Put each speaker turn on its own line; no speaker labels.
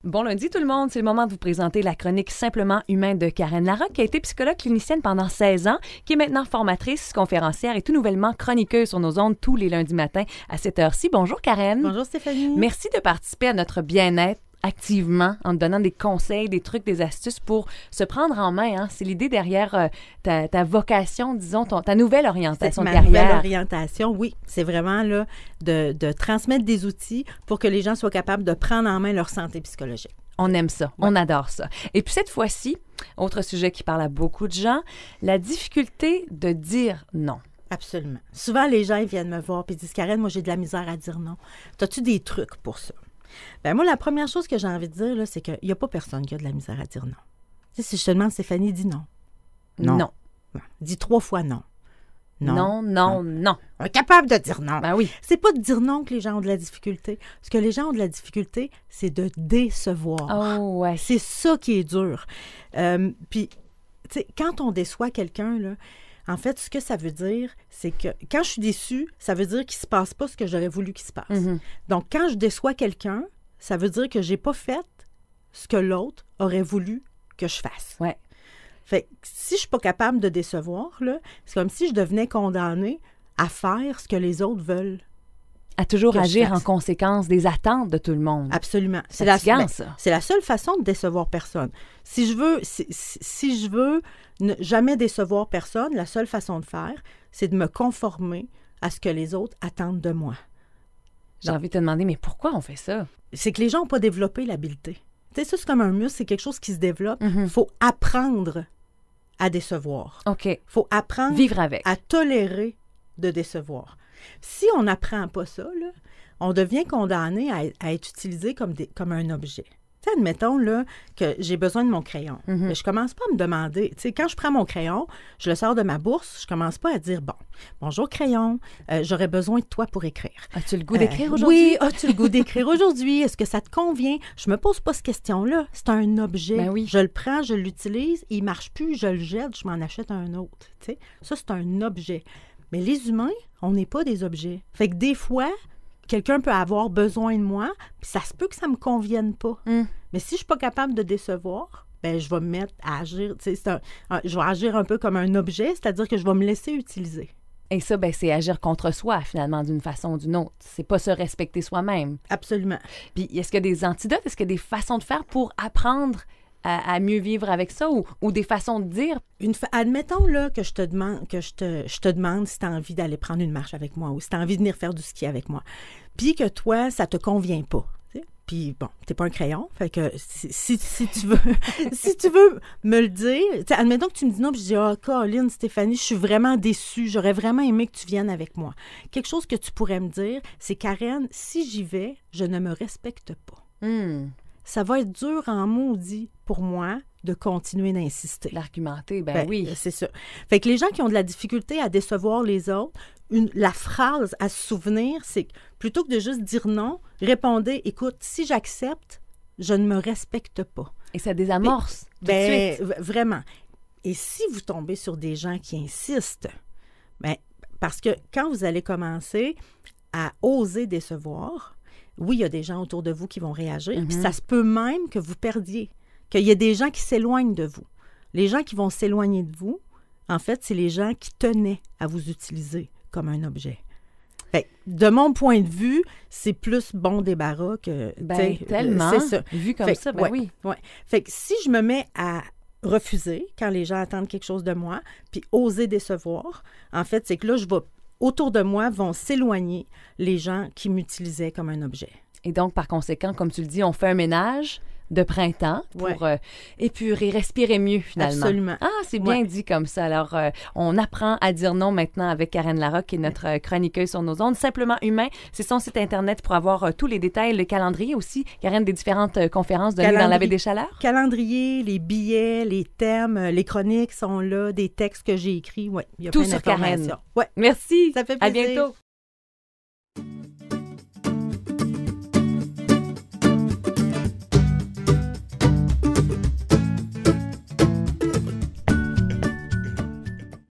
Bon lundi tout le monde, c'est le moment de vous présenter la chronique Simplement humain de Karen Larocque, qui a été psychologue clinicienne pendant 16 ans, qui est maintenant formatrice, conférencière et tout nouvellement chroniqueuse sur nos ondes tous les lundis matins à cette heure-ci. Bonjour Karen.
Bonjour Stéphanie.
Merci de participer à notre bien-être activement en te donnant des conseils, des trucs, des astuces pour se prendre en main. Hein. C'est l'idée derrière ta vocation, disons, ta nouvelle orientation de carrière.
Ma nouvelle orientation, oui. C'est vraiment là de transmettre des outils pour que les gens soient capables de prendre en main leur santé psychologique.
On aime ça, on adore ça. Et puis cette fois-ci, autre sujet qui parle à beaucoup de gens, la difficulté de dire non.
Absolument. Souvent, les gens ils viennent me voir et disent « Karen, moi, j'ai de la misère à dire non. As-tu des trucs pour ça? » Ben moi, la première chose que j'ai envie de dire, là, c'est qu'il n'y a pas personne qui a de la misère à dire non. Tu sais, si je te demande, Stéphanie, dis non.
Non.
Dis 3 fois non.
Non.
On est capable de dire non.
Ben oui.
C'est pas de dire non que les gens ont de la difficulté. Ce que les gens ont de la difficulté, c'est de décevoir.
Oh, ouais.
C'est ça qui est dur. Puis, tu sais, quand on déçoit quelqu'un, là, en fait, ce que ça veut dire, c'est que quand je suis déçue, ça veut dire qu'il ne se passe pas ce que j'aurais voulu qu'il se passe.
Mm-hmm.
Donc, quand je déçois quelqu'un, ça veut dire que je n'ai pas fait ce que l'autre aurait voulu que je fasse.
Ouais.
Fait que si je ne suis pas capable de décevoir, là, c'est comme si je devenais condamnée à faire ce que les autres veulent.
À toujours
que je
agir
fasse.
en conséquence des attentes de tout le monde.
Absolument.
C'est fatigant, ça.
C'est la seule façon de décevoir personne. Si je veux jamais décevoir personne, la seule façon de faire, c'est de me conformer à ce que les autres attendent de moi.
J'ai envie de te demander, mais pourquoi on fait ça?
C'est que les gens n'ont pas développé l'habileté. Tu sais, ça, c'est comme un muscle, c'est quelque chose qui se développe. Il
Mm-hmm.
faut apprendre à décevoir.
OK.
Il faut apprendre
Vivre avec.
à tolérer de décevoir. Si on n'apprend pas ça, là, on devient condamné à être utilisé comme un objet. Tu sais, admettons là, que j'ai besoin de mon crayon. Mais je commence pas à me demander. Tu sais, quand je prends mon crayon, je le sors de ma bourse, je commence pas à dire bonjour crayon, j'aurais besoin de toi pour écrire.
As-tu le goût d'écrire aujourd'hui?
Oui, as-tu le goût d'écrire aujourd'hui? Est-ce que ça te convient? Je me pose pas cette question-là. C'est un objet.
Ben oui.
Je le prends, je l'utilise, il marche plus, je le jette, je m'en achète un autre. Tu sais, ça, c'est un objet. Mais les humains, on n'est pas des objets. Fait que des fois, quelqu'un peut avoir besoin de moi, puis ça se peut que ça me convienne pas. Mais si je suis pas capable de décevoir, ben je vais me mettre à agir. Tu sais, je vais agir un peu comme un objet, c'est-à-dire que je vais me laisser utiliser.
Et ça, ben, c'est agir contre soi, finalement, d'une façon ou d'une autre. C'est pas se respecter soi-même.
Absolument.
Puis, est-ce qu'il y a des antidotes? Est-ce qu'il y a des façons de faire pour apprendre à mieux vivre avec ça ou des façons de dire?
Admettons là, que je te demande si tu as envie d'aller prendre une marche avec moi ou si tu as envie de venir faire du ski avec moi. Puis que toi, ça te convient pas. Puis bon, t'es pas un crayon, fait que si tu veux si tu veux me le dire, admettons que tu me dis non, puis je dis Colin, Stéphanie, je suis vraiment déçue, j'aurais vraiment aimé que tu viennes avec moi. Quelque chose que tu pourrais me dire, c'est Karen, si j'y vais, je ne me respecte pas. Ça va être dur en maudit pour moi de continuer d'insister.
L'argumenter, ben oui.
C'est ça. Fait que les gens qui ont de la difficulté à décevoir les autres, la phrase à se souvenir, c'est que plutôt que de juste dire non, répondez, écoute, si j'accepte, je ne me respecte pas.
Et ça désamorce tout de suite.
Vraiment. Et si vous tombez sur des gens qui insistent, parce que quand vous allez commencer à oser décevoir, oui, il y a des gens autour de vous qui vont réagir, puis ça se peut même que vous perdiez, qu'il y ait des gens qui s'éloignent de vous. Les gens qui vont s'éloigner de vous, en fait, c'est les gens qui tenaient à vous utiliser comme un objet. Fait, de mon point de vue, c'est plus bon débarras que...
tellement.
C'est ça.
Vu comme ça, oui.
Ouais. Fait que si je me mets à refuser quand les gens attendent quelque chose de moi, puis oser décevoir, en fait, c'est que là, autour de moi vont s'éloigner les gens qui m'utilisaient comme un objet.
Et donc, par conséquent, comme tu le dis, on fait un ménage de printemps pour épurer, respirer mieux, finalement.
Absolument.
Ah, c'est bien dit comme ça. Alors, on apprend à dire non maintenant avec Karen Larocque, qui est notre chroniqueuse sur nos ondes. Simplement humain, c'est son site Internet pour avoir tous les détails, le calendrier aussi, Karen, des différentes conférences données dans la Baie des Chaleurs.
Calendrier, les billets, les thèmes, les chroniques sont là, des textes que j'ai écrits. Oui, il y a
tout
plein
sur
d'informations.
Karen.
Ouais.
Merci.
Ça fait
À
plaisir.
bientôt.